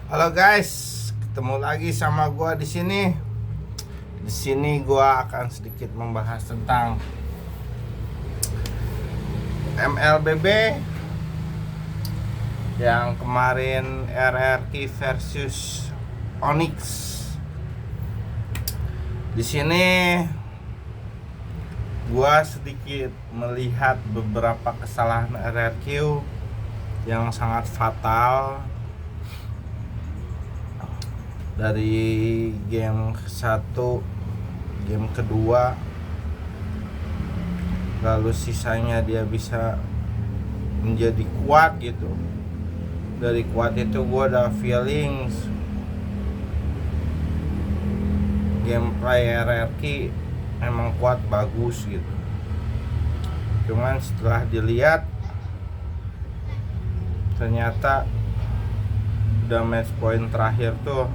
Halo guys, ketemu lagi sama gua di sini. Di sini gua akan sedikit membahas tentang MLBB yang kemarin RRQ versus Onyx. Di sini gua sedikit melihat beberapa kesalahan RRQ yang sangat fatal dari game 1, game kedua, lalu sisanya dia bisa menjadi kuat gitu. Dari kuat itu gue ada feelings gameplay RRQ emang kuat, bagus gitu. Cuman setelah dilihat ternyata udah match point terakhir tuh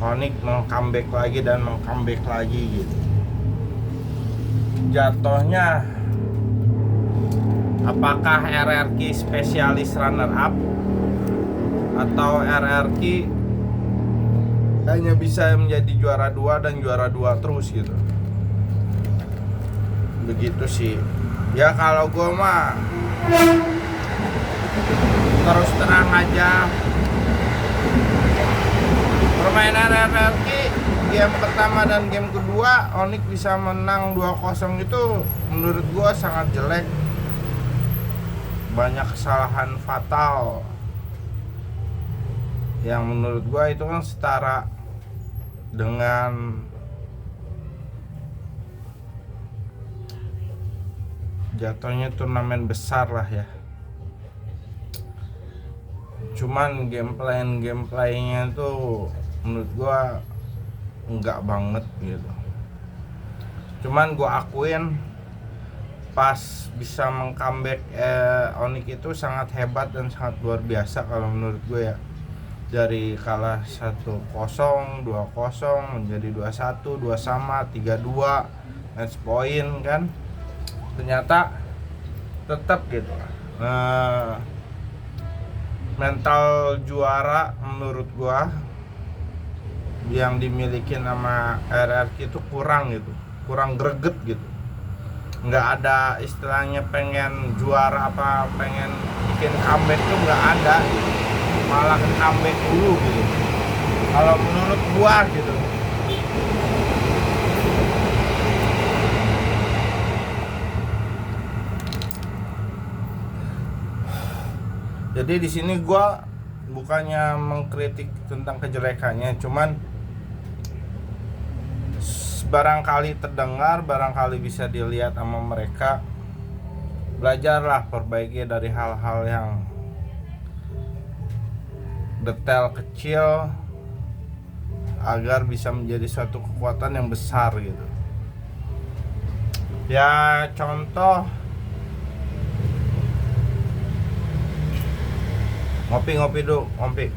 Onyx meng-comeback lagi dan meng-comeback lagi gitu. Jatuhnya apakah RRQ spesialis runner up atau RRQ hanya bisa menjadi juara 2 dan juara 2 terus gitu. Begitu sih. Ya kalau gue mah terus terang aja, permainan RRQ game pertama dan game kedua Onyx bisa menang 2-0 itu menurut gua sangat jelek. Banyak kesalahan fatal yang menurut gua itu kan setara dengan jatuhnya turnamen besar lah ya. Cuman gameplaynya tuh menurut gua enggak banget gitu. Cuman gua akuin pas bisa meng-comeback Onyx itu sangat hebat dan sangat luar biasa kalau menurut gue ya. Dari kalah 1-0, 2-0 menjadi 2-1, 2 sama, 3-2 match point kan. Ternyata tetap gitu. Mental juara menurut gua yang dimiliki sama RRQ itu kurang gitu, kurang greget gitu. Nggak ada istilahnya pengen juara apa pengen bikin comeback tuh nggak ada gitu. Malah comeback dulu gitu kalau menurut gua gitu. Jadi di sini gua bukannya mengkritik tentang kejelekannya, cuman barangkali terdengar, barangkali bisa dilihat sama mereka. Belajarlah, perbaiki dari hal-hal yang detail kecil agar bisa menjadi suatu kekuatan yang besar gitu. Ya contoh, ngopi dulu, ngopi.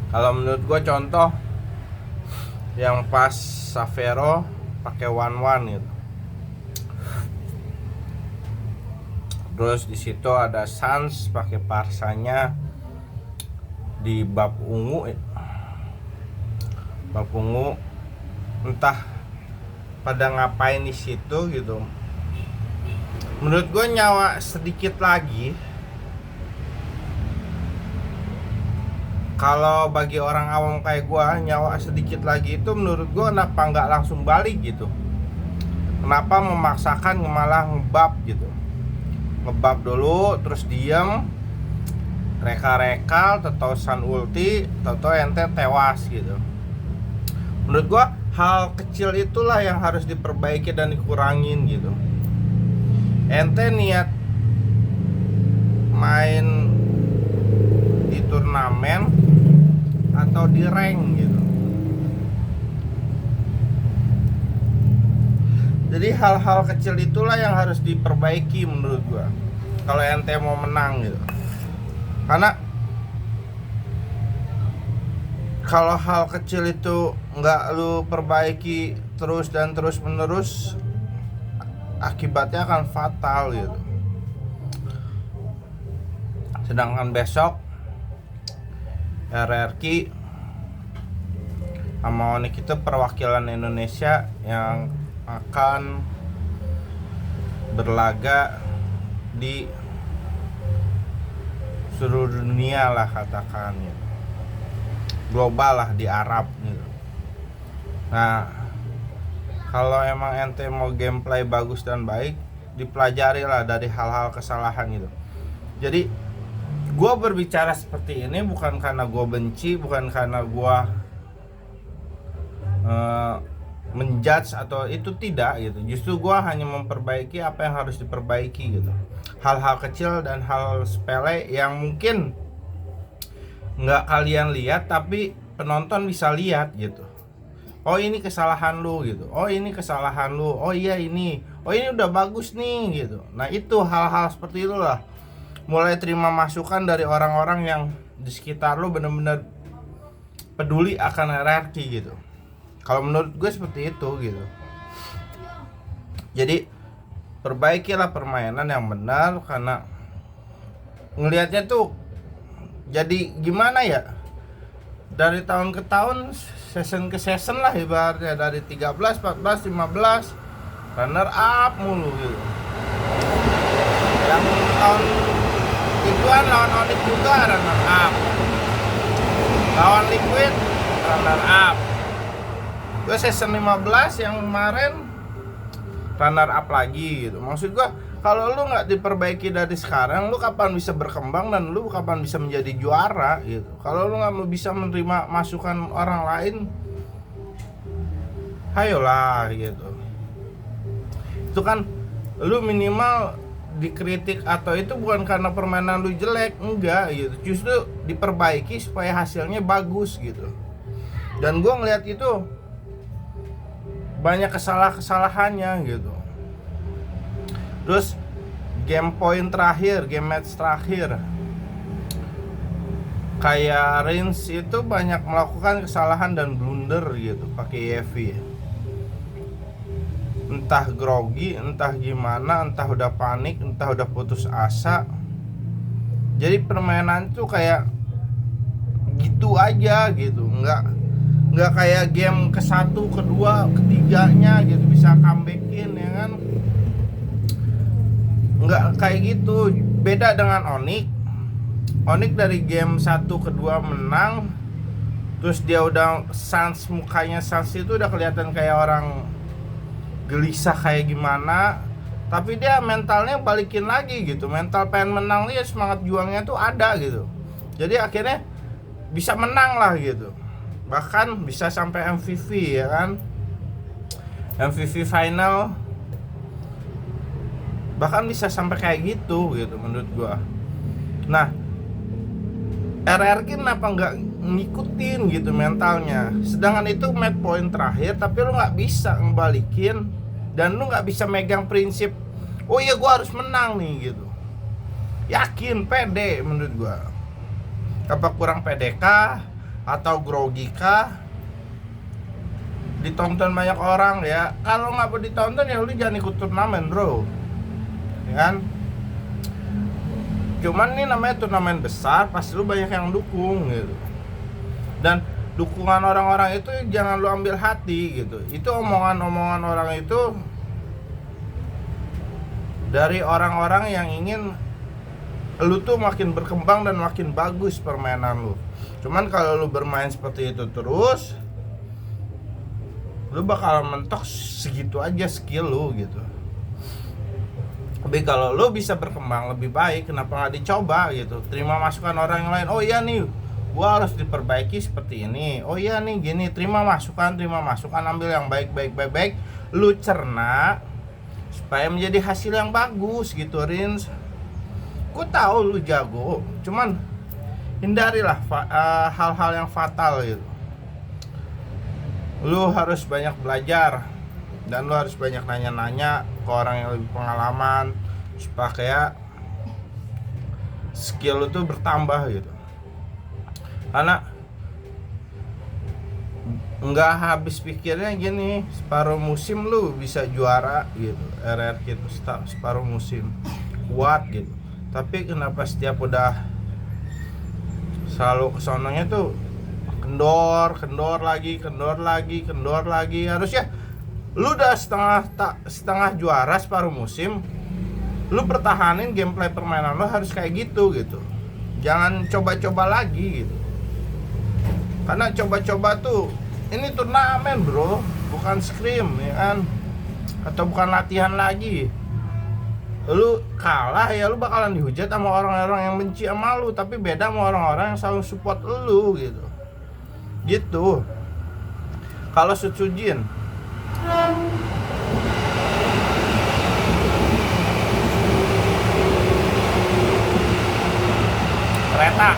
Kalau menurut gue contoh yang pas Savero pakai 1-1 gitu. Terus di situ ada Sans pakai parsanya di bab ungu. Bab ungu entah pada ngapain di situ gitu. Menurut gue nyawa sedikit lagi. Kalau bagi orang awam kayak gua, nyawa sedikit lagi itu menurut gua kenapa nggak langsung balik gitu? Kenapa memaksakan malah ngebab gitu? Ngebab dulu, terus diem, reka-reka, tetosan ulti, toto ente tewas gitu. Menurut gua hal kecil itulah yang harus diperbaiki dan dikurangin gitu. Ente niat main di turnamen atau di rank gitu. Jadi hal-hal kecil itulah yang harus diperbaiki menurut gua kalau ente mau menang gitu. Karena kalau hal kecil itu nggak lu perbaiki terus dan terus menerus, akibatnya akan fatal gitu. Sedangkan besok RRQ sama Onyx itu perwakilan Indonesia yang akan berlaga di seluruh dunia lah katakan gitu. Global lah di Arab gitu. Nah, kalau emang ente mau gameplay bagus dan baik, dipelajari lah dari hal-hal kesalahan gitu. Jadi gue berbicara seperti ini bukan karena gue benci, bukan karena gue menjudge atau itu, tidak gitu. Justru gue hanya memperbaiki apa yang harus diperbaiki gitu. Hal-hal kecil dan hal sepele yang mungkin nggak kalian lihat tapi penonton bisa lihat gitu. Oh ini kesalahan lu gitu. Oh ini kesalahan lu. Oh iya ini. Oh ini udah bagus nih gitu. Nah itu hal-hal seperti itulah. Mulai terima masukan dari orang-orang yang di sekitar lu benar-benar peduli akan RRQ gitu. Kalau menurut gue seperti itu gitu. Jadi perbaikilah permainan yang benar, karena ngelihatnya tuh jadi gimana ya, dari tahun ke tahun, season ke season lah ibaratnya, dari 13, 14, 15 runner up mulu gitu. Yang tahun ituan lawan Onyx juga runner up, lawan Liquid runner up. Gue season 15 yang kemarin runner up lagi gitu. Maksud gue, kalau lu nggak diperbaiki dari sekarang, lu kapan bisa berkembang dan lu kapan bisa menjadi juara gitu. Kalau lu nggak mau bisa menerima masukan orang lain, ayolah gitu. Itu kan lu minimal dikritik atau itu bukan karena permainan lu jelek, enggak gitu. Justru diperbaiki supaya hasilnya bagus gitu. Dan gua ngeliat itu banyak kesalahannya gitu. Terus game point terakhir, game match terakhir, kayak Reigns itu banyak melakukan kesalahan dan blunder gitu pakai EV. Entah grogi, entah gimana, entah udah panik, entah udah putus asa. Jadi permainan itu kayak gitu aja gitu, nggak kayak game ke satu, kedua, ketiganya gitu bisa comebackin ya kan. Nggak kayak gitu. Beda dengan Onyx dari game 1 ke 2 menang, terus dia udah mukanya Sans itu udah kelihatan kayak orang gelisah kayak gimana, tapi dia mentalnya balikin lagi gitu. Mental pengen menang dia, semangat juangnya tuh ada gitu. Jadi akhirnya bisa menang lah gitu. Bahkan bisa sampai MVP ya kan, MVP final, bahkan bisa sampai kayak gitu menurut gua. Nah, RRQ kenapa nggak ngikutin gitu mentalnya? Sedangkan itu match point terakhir, tapi lu nggak bisa ngebalikin dan lu nggak bisa megang prinsip, oh iya gua harus menang nih gitu. Yakin, pede menurut gua. Apa kurang PDK atau grogi kah? Ditonton banyak orang ya. Kalau nggak mau ditonton ya lu jangan ikut turnamen bro. Kan, cuman ini namanya turnamen besar, pasti lu banyak yang dukung gitu. Dan dukungan orang-orang itu jangan lu ambil hati gitu. Itu omongan-omongan orang itu dari orang-orang yang ingin lu tuh makin berkembang dan makin bagus permainan lu. Cuman kalau lu bermain seperti itu terus, lu bakal mentok segitu aja skill lu gitu. Tapi kalau lo bisa berkembang lebih baik, kenapa nggak dicoba gitu? Terima masukan orang yang lain. Oh iya nih, gua harus diperbaiki seperti ini. Oh iya nih gini, terima masukan, ambil yang baik. Lu cerna supaya menjadi hasil yang bagus gitu, Rins. Gua tahu lu jago, cuman hindarilah hal-hal yang fatal gitu. Lu harus banyak belajar dan lu harus banyak nanya-nanya ke orang yang lebih pengalaman supaya skill lu tuh bertambah gitu. Karena nggak habis pikirnya gini, separuh musim lu bisa juara gitu, RRQ itu separuh musim kuat gitu. Tapi kenapa setiap udah selalu kesononya tuh kendor lagi. Harusnya lu udah setengah juara separuh musim, lu pertahanin gameplay permainan lu harus kayak gitu. Jangan coba-coba lagi gitu. Karena coba-coba tuh, ini turnamen bro, bukan scrim ya kan, atau bukan latihan lagi. Lu kalah ya lu bakalan dihujat sama orang-orang yang benci sama lu, tapi beda sama orang-orang yang selalu support lu gitu. Kalau Sutsujin kereta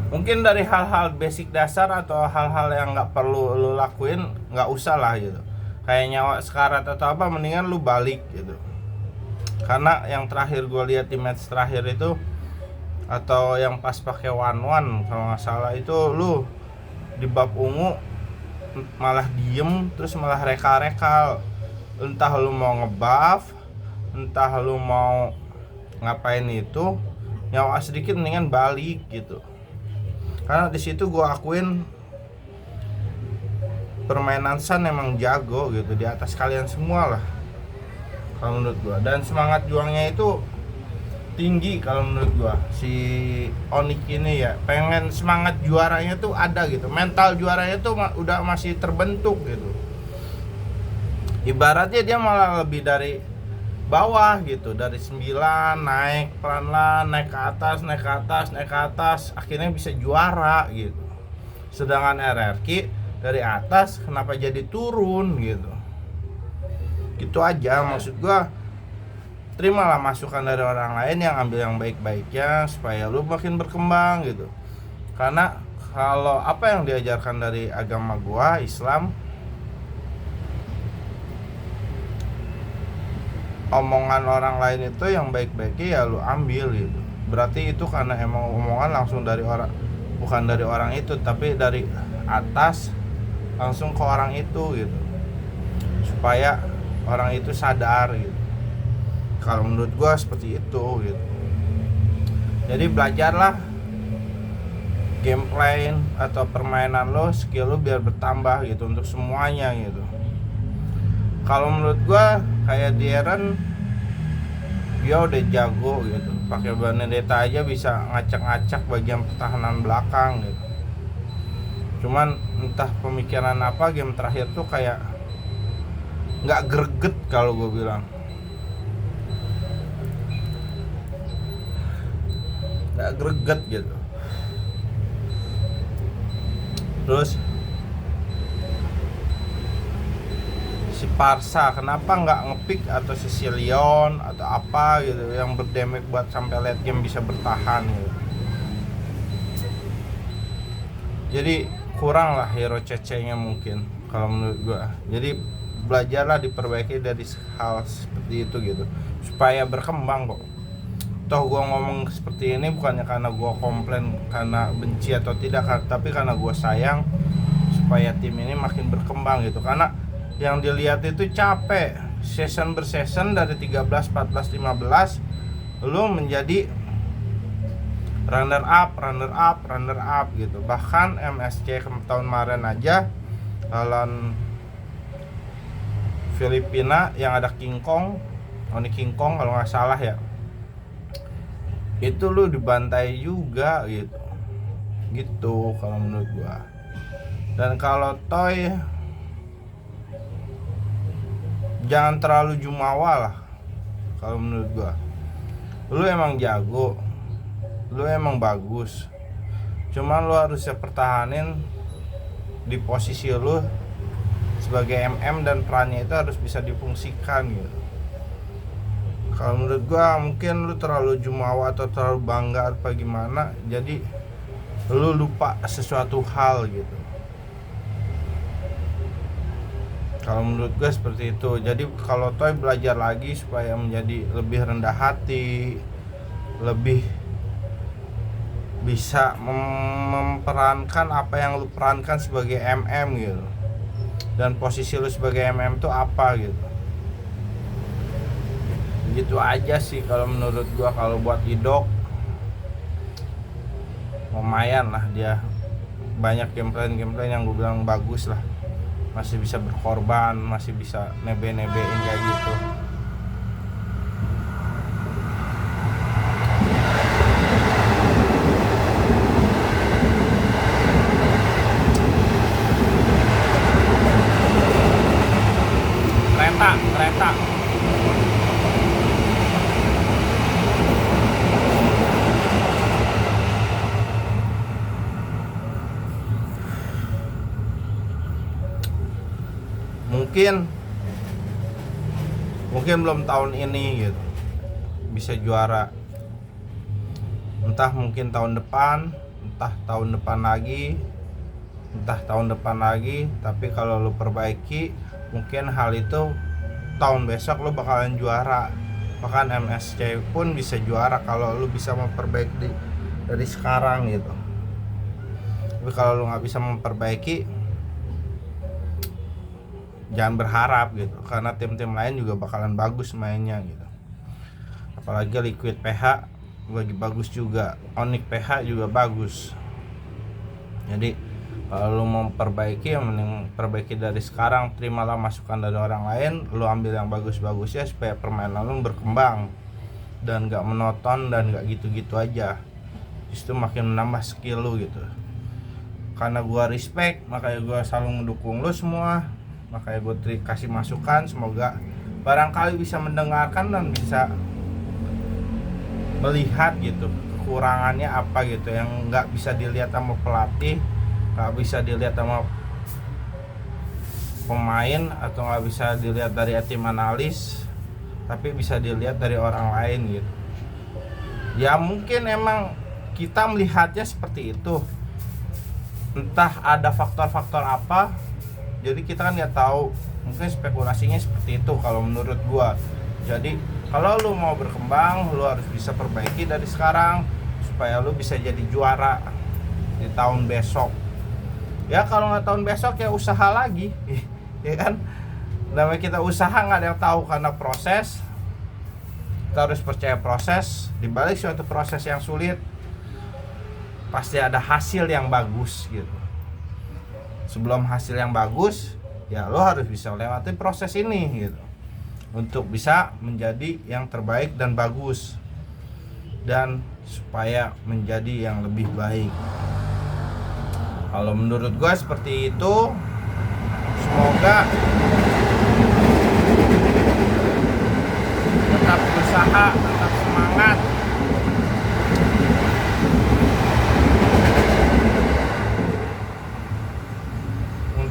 mungkin dari hal-hal basic dasar atau hal-hal yang nggak perlu lu lakuin, nggak usah lah gitu. Kayak nyawa sekarat atau apa, mendingan lu balik gitu. Karena yang terakhir gue lihat di match terakhir itu, atau yang pas pakai one kalau nggak salah itu, lu di bab ungu malah diem terus malah reka-reka. Entah lu mau ngebuff, entah lu mau ngapain itu, nyawa sedikit mendingan balik gitu. Karena di situ gue akuin permainan Sun emang jago gitu, di atas kalian semua lah kalau menurut gue. Dan semangat juangnya itu tinggi kalau menurut gue. Si Onyx ini ya pengen semangat juaranya tuh ada gitu, mental juaranya tuh udah masih terbentuk gitu. Ibaratnya dia malah lebih dari bawah gitu, dari 9 naik pelan-pelan, naik ke atas, akhirnya bisa juara gitu. Sedangkan RRQ dari atas kenapa jadi turun gitu. Gitu aja maksud gua. Terimalah masukan dari orang lain, yang ambil yang baik-baiknya supaya lu makin berkembang gitu. Karena kalau apa yang diajarkan dari agama gua, Islam, omongan orang lain itu yang baik-baiknya ya lu ambil gitu. Berarti itu karena emang omongan langsung dari orang, bukan dari orang itu, tapi dari atas langsung ke orang itu gitu, supaya orang itu sadar gitu. Kalau menurut gua seperti itu gitu. Jadi belajarlah gameplay atau permainan lo, skill lo biar bertambah gitu untuk semuanya gitu. Kalau menurut gua kayak Dieren, dia udah jago gitu. Pakai Benedetta aja bisa ngacak-ngacak bagian pertahanan belakang gitu. Cuman entah pemikiran apa, game terakhir tuh kayak nggak greget kalau gue bilang. Nggak greget gitu. Terus si Parsa kenapa nggak ngepick, atau si Sicilion atau apa gitu yang berdamage buat sampai late game bisa bertahan gitu. Jadi kurang lah hero CC-nya mungkin kalau menurut gua. Jadi belajarlah, diperbaiki dari hal seperti itu gitu supaya berkembang kok. Toh gua ngomong seperti ini bukannya karena gua komplain karena benci atau tidak, tapi karena gua sayang supaya tim ini makin berkembang gitu. Karena yang dilihat itu capek, season berseason dari 13, 14, 15 lu menjadi runner up gitu. Bahkan MSC tahun kemarin aja lawan Filipina yang ada King Kong kalau nggak salah ya, itu lu dibantai juga gitu kalau menurut gua. Dan kalau Toy jangan terlalu jumawa lah kalau menurut gua. Lu emang jago, lu emang bagus, cuman lu harusnya pertahanin di posisi lu sebagai MM, dan perannya itu harus bisa difungsikan gitu. Kalau menurut gua mungkin lu terlalu jumawa atau terlalu bangga apa gimana, jadi lu lupa sesuatu hal gitu. Kalau menurut gue seperti itu. Jadi kalau Toy belajar lagi supaya menjadi lebih rendah hati, lebih bisa memperankan apa yang lu perankan sebagai MM gitu, dan posisi lu sebagai MM tuh apa gitu. Gitu aja sih kalau menurut gua. Kalau buat Idok lumayan lah, dia banyak gameplay yang gue bilang bagus lah, masih bisa berkorban, masih bisa nebe-nebein kayak gitu. Kereta mungkin belum tahun ini gitu bisa juara, entah mungkin tahun depan, entah tahun depan lagi. Tapi kalau lu perbaiki, mungkin hal itu tahun besok lu bakalan juara. Bahkan MSC pun bisa juara kalau lu bisa memperbaiki dari sekarang gitu. Tapi kalau lu nggak bisa memperbaiki, jangan berharap gitu, karena tim-tim lain juga bakalan bagus mainnya gitu. Apalagi Liquid PH lagi bagus juga, Onyx PH juga bagus. Jadi kalau lu mau perbaiki, yang mending perbaiki dari sekarang. Terimalah masukan dari orang lain, lu ambil yang bagus-bagus ya, supaya permainan lu berkembang dan gak monoton dan gak gitu-gitu aja. Justru makin menambah skill lu gitu. Karena gua respect, makanya gua selalu mendukung lu semua. Makanya gue kasih masukan, semoga barangkali bisa mendengarkan dan bisa melihat gitu kekurangannya apa gitu, yang nggak bisa dilihat sama pelatih, nggak bisa dilihat sama pemain, atau nggak bisa dilihat dari tim analis, tapi bisa dilihat dari orang lain gitu. Ya mungkin emang kita melihatnya seperti itu, entah ada faktor-faktor apa. Jadi kita kan nggak tahu, mungkin spekulasinya seperti itu kalau menurut gua. Jadi kalau lu mau berkembang, lu harus bisa perbaiki dari sekarang supaya lu bisa jadi juara di tahun besok. Ya kalau nggak tahun besok ya usaha lagi, ya kan? Namanya kita usaha nggak ada yang tahu, karena proses. Kita harus percaya proses. Di balik suatu proses yang sulit, pasti ada hasil yang bagus gitu. Sebelum hasil yang bagus, ya lo harus bisa melewati proses ini gitu, untuk bisa menjadi yang terbaik dan bagus, dan supaya menjadi yang lebih baik. Kalau menurut gue seperti itu. Semoga tetap berusaha, tetap semangat.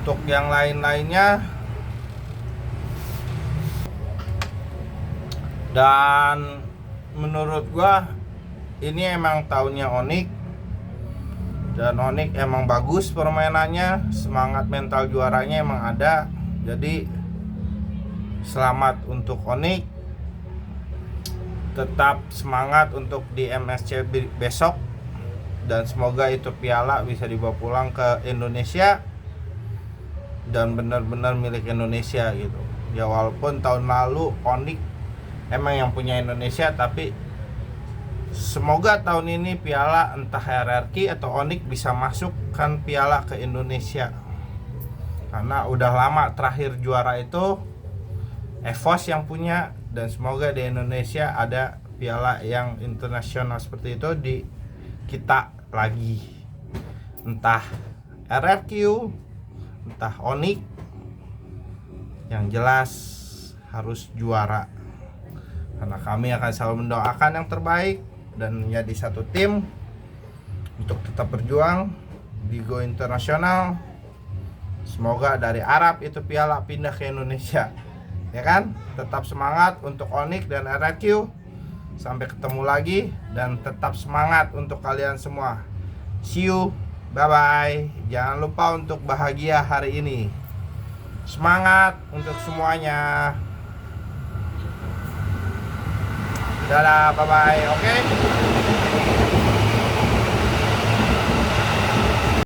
Untuk yang lain-lainnya, dan menurut gua ini emang tahunnya Onyx, dan Onyx emang bagus permainannya, semangat mental juaranya emang ada. Jadi selamat untuk Onyx, tetap semangat untuk di MSC besok, dan semoga itu piala bisa dibawa pulang ke Indonesia dan benar-benar milik Indonesia gitu. Ya walaupun tahun lalu Onyx emang yang punya Indonesia, tapi semoga tahun ini piala, entah RRQ atau Onyx, bisa masukkan piala ke Indonesia. Karena udah lama terakhir juara itu EVOS yang punya, dan semoga di Indonesia ada piala yang internasional seperti itu di kita lagi. Entah RRQ, entah Onyx, yang jelas harus juara. Karena kami akan selalu mendoakan yang terbaik dan menjadi satu tim untuk tetap berjuang di Go Internasional. Semoga dari Arab itu piala pindah ke Indonesia, ya kan? Tetap semangat untuk Onyx dan RRQ. Sampai ketemu lagi, dan tetap semangat untuk kalian semua. See you, bye bye. Jangan lupa untuk bahagia hari ini. Semangat untuk semuanya. Dadah, bye bye. Oke.